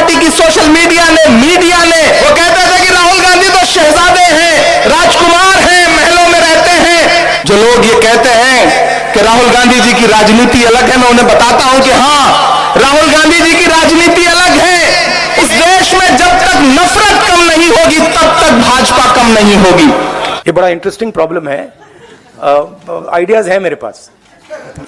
Party की social media ने वो कहते थे कि राहुल गांधी तो शहजादे हैं, राजकुमार हैं, महलों में रहते हैं। जो लोग ये कहते हैं कि राहुल गांधी जी की राजनीति अलग है, मैं उन्हें बताता हूं कि हां, राहुल गांधी जी की राजनीति अलग है। इस देश में जब तक नफरत कम नहीं होगी तब तक भाजपा कम नहीं होगी। ये बड़ा इंटरेस्टिंग प्रॉब्लम है। आइडियाज है मेरे पास,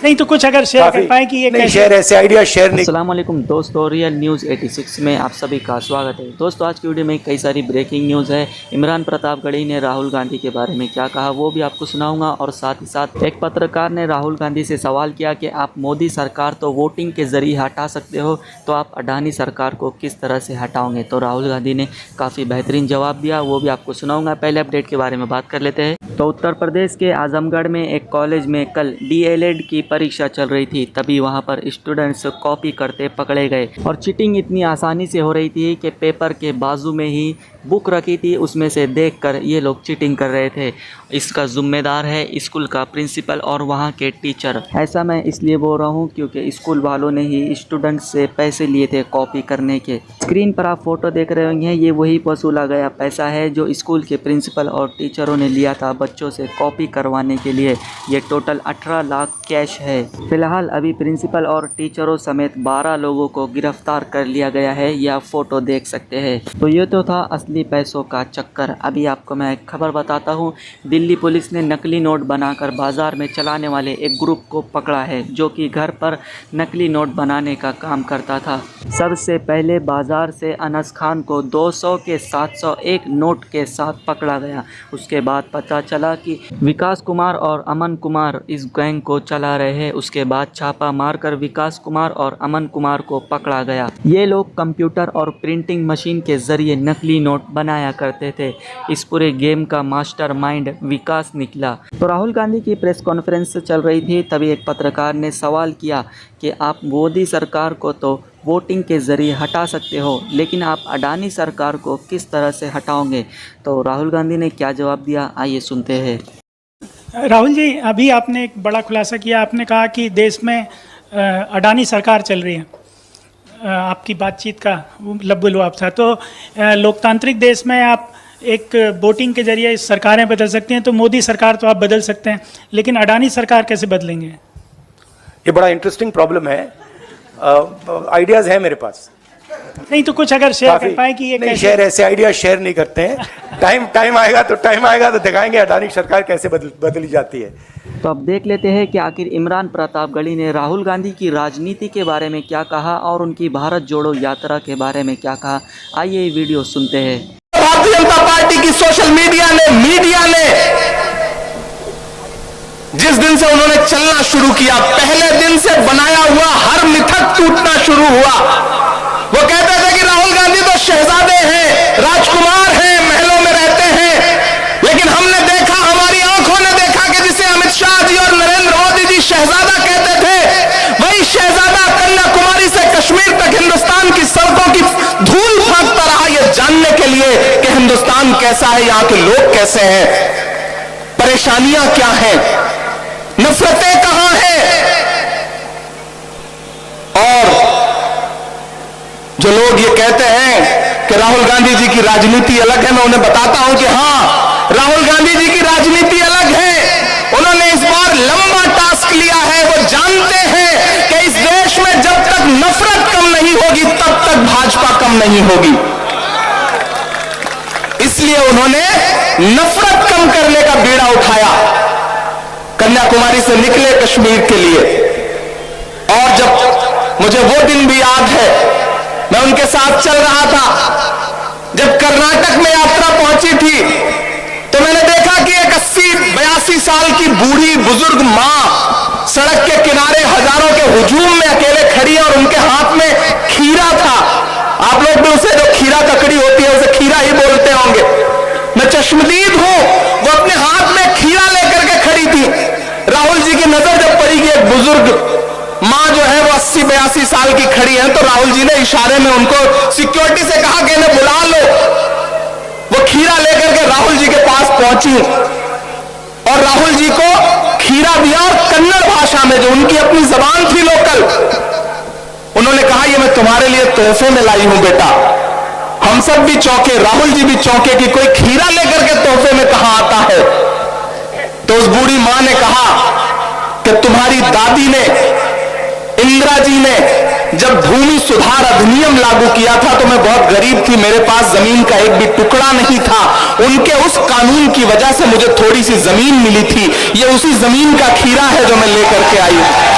नहीं तो कुछ अगर शेयर कर पाए कि ये नहीं शेयर, ऐसे आइडिया शेयर नहीं। अस्सलाम वालेकुम दोस्तों, रियल न्यूज़ 86 में आप सभी का स्वागत है। दोस्तों आज की वीडियो में कई सारी ब्रेकिंग न्यूज़ है। इमरान प्रतापगढ़ी ने राहुल गांधी के बारे में क्या कहा वो भी आपको सुनाऊंगा, और साथ ही साथ एक पत्रकार ने राहुल गांधी से सवाल किया कि आप मोदी सरकार तो वोटिंग के ज़रिए हटा सकते हो, तो आप अडानी सरकार को किस तरह से हटाओगे। तो राहुल गांधी ने काफ़ी बेहतरीन जवाब दिया, वो भी आपको सुनाऊँगा। पहले अपडेट के बारे में बात कर लेते हैं। तो उत्तर प्रदेश के आजमगढ़ में एक कॉलेज में कल DLED की परीक्षा चल रही थी, तभी वहां पर स्टूडेंट्स कॉपी करते पकड़े गए और चीटिंग इतनी आसानी से हो रही थी कि पेपर के बाजू में ही बुक रखी थी, उसमें से देखकर ये लोग चीटिंग कर रहे थे। इसका जिम्मेदार है स्कूल का प्रिंसिपल और वहाँ के टीचर। ऐसा मैं इसलिए बोल रहा हूँ क्योंकि स्कूल वालों ने ही स्टूडेंट्स से पैसे लिए थे कॉपी करने के। स्क्रीन पर आप फोटो देख रहे होंगे, ये वही वसूला गया पैसा है जो स्कूल के प्रिंसिपल और टीचरों ने लिया था बच्चों से कॉपी करवाने के लिए। ये टोटल 18 लाख कैश है। फिलहाल अभी प्रिंसिपल और टीचरों समेत 12 लोगों को गिरफ्तार कर लिया गया है, यह फोटो देख सकते हैं। तो ये तो था असली पैसों का चक्कर। अभी आपको मैं एक खबर बताता हूँ। दिल्ली पुलिस ने नकली नोट बनाकर बाजार में चलाने वाले एक ग्रुप को पकड़ा है, जो कि घर पर नकली नोट बनाने का काम करता था। सबसे पहले बाजार से अनस खान को 200 के 701 नोट के साथ पकड़ा गया। उसके बाद पता चला कि विकास कुमार और अमन कुमार इस गैंग को चला रहे हैं। उसके बाद छापा मारकर विकास कुमार और अमन कुमार को पकड़ा गया। ये लोग कंप्यूटर और प्रिंटिंग मशीन के जरिए नकली नोट बनाया करते थे। इस पूरे गेम का मास्टरमाइंड विकास निकला। तो राहुल गांधी की प्रेस कॉन्फ्रेंस चल रही थी, तभी एक पत्रकार ने सवाल किया कि आप मोदी सरकार को तो वोटिंग के ज़रिए हटा सकते हो, लेकिन आप अडानी सरकार को किस तरह से हटाओगे। तो राहुल गांधी ने क्या जवाब दिया, आइए सुनते हैं। राहुल जी, अभी आपने एक बड़ा खुलासा किया। आपने कहा कि देश में अडानी सरकार चल रही है। आपकी बातचीत का लब्बो लुआब था। तो लोकतांत्रिक देश में आप एक वोटिंग के जरिए सरकारें बदल सकते हैं, तो मोदी सरकार तो आप बदल सकते हैं, लेकिन अडानी सरकार कैसे बदलेंगे? ये बड़ा इंटरेस्टिंग प्रॉब्लम है। आइडियाज है मेरे पास, नहीं तो कुछ अगर शेयर कर पाए कि ये नहीं शेयर, ऐसे आइडिया शेयर नहीं करते हैं। टाइम आएगा तो दिखाएंगे अडानी सरकार कैसे बदली जाती है। तो अब देख लेते हैं कि आखिर इमरान प्रतापगढ़ी ने राहुल गांधी की राजनीति के बारे में क्या कहा और उनकी भारत जोड़ो यात्रा के बारे में क्या कहा। आइए ये वीडियो सुनते हैं। भारतीय जनता पार्टी की सोशल मीडिया ने जिस दिन से उन्होंने चलना शुरू किया, पहले दिन से बनाया हुआ हर मिथक टूटना शुरू हुआ। वो कहते थे कि राहुल गांधी तो शहजादे हैं, राजकुमार हैं, महलों में रहते हैं। लेकिन हमने देखा, हमारी आंखों ने देखा कि जिसे अमित शाह जी और नरेंद्र मोदी जी शहजादा कहते थे, वही शहजादा कन्याकुमारी से कश्मीर तक हिंदुस्तान की सड़कों की धूल फेंकता रहा, यह जानने के लिए कि हिंदुस्तान कैसा है, यहां के लोग कैसे हैं, परेशानियां क्या हैं, नफरतें कहां हैं। और जो लोग ये कहते हैं कि राहुल गांधी जी की राजनीति अलग है, मैं उन्हें बताता हूं कि हां, राहुल गांधी जी की राजनीति अलग है। उन्होंने इस बार लंबा टास्क लिया है। वो जानते हैं कि इस देश में जब तक नफरत कम नहीं होगी तब तक भाजपा कम नहीं होगी। इसलिए उन्होंने नफरत कम करने का बीड़ा उठाया, कन्याकुमारी से निकले कश्मीर के लिए। और जब मुझे वो दिन भी याद है, मैं उनके साथ चल रहा था, जब कर्नाटक में यात्रा पहुंची थी, तो मैंने देखा कि एक 80-82 साल की बूढ़ी बुजुर्ग मां सड़क के किनारे हजारों के हुजूम में अकेले खड़ी है और उनके हाथ में खीरा था। आप लोग भी उसे, जो खीरा ककड़ी होती है, उसे खीरा ही बोलते होंगे। मैं चश्मदीद हूं। वो अपने हाथ में खीरा लेकर के खड़ी थी। राहुल जी की नजर जब पड़ी कि एक बुजुर्ग मां जो है वो 80-82 साल की खड़ी है, तो राहुल जी ने इशारे में उनको सिक्योरिटी से कहा कि इन्हें बुला लो। वो खीरा लेकर के राहुल जी के पास पहुंची और राहुल जी को खीरा दिया और कन्नड़ भाषा में, जो उनकी अपनी जबान थी लोकल, उन्होंने कहा ये मैं तुम्हारे लिए तोहफे में लाई हूं बेटा। हम सब भी चौंके, राहुल जी भी चौंके कि कोई खीरा लेकर के तोहफे में कहां आता है। तो उस बूढ़ी मां ने कहा कि तुम्हारी दादी ने, इंदिरा जी ने जब भूमि सुधार अधिनियम लागू किया था तो मैं बहुत गरीब थी, मेरे पास जमीन का एक भी टुकड़ा नहीं था। उनके उस कानून की वजह से मुझे थोड़ी सी जमीन मिली थी, ये उसी जमीन का खीरा है जो मैं लेकर के आई हूं।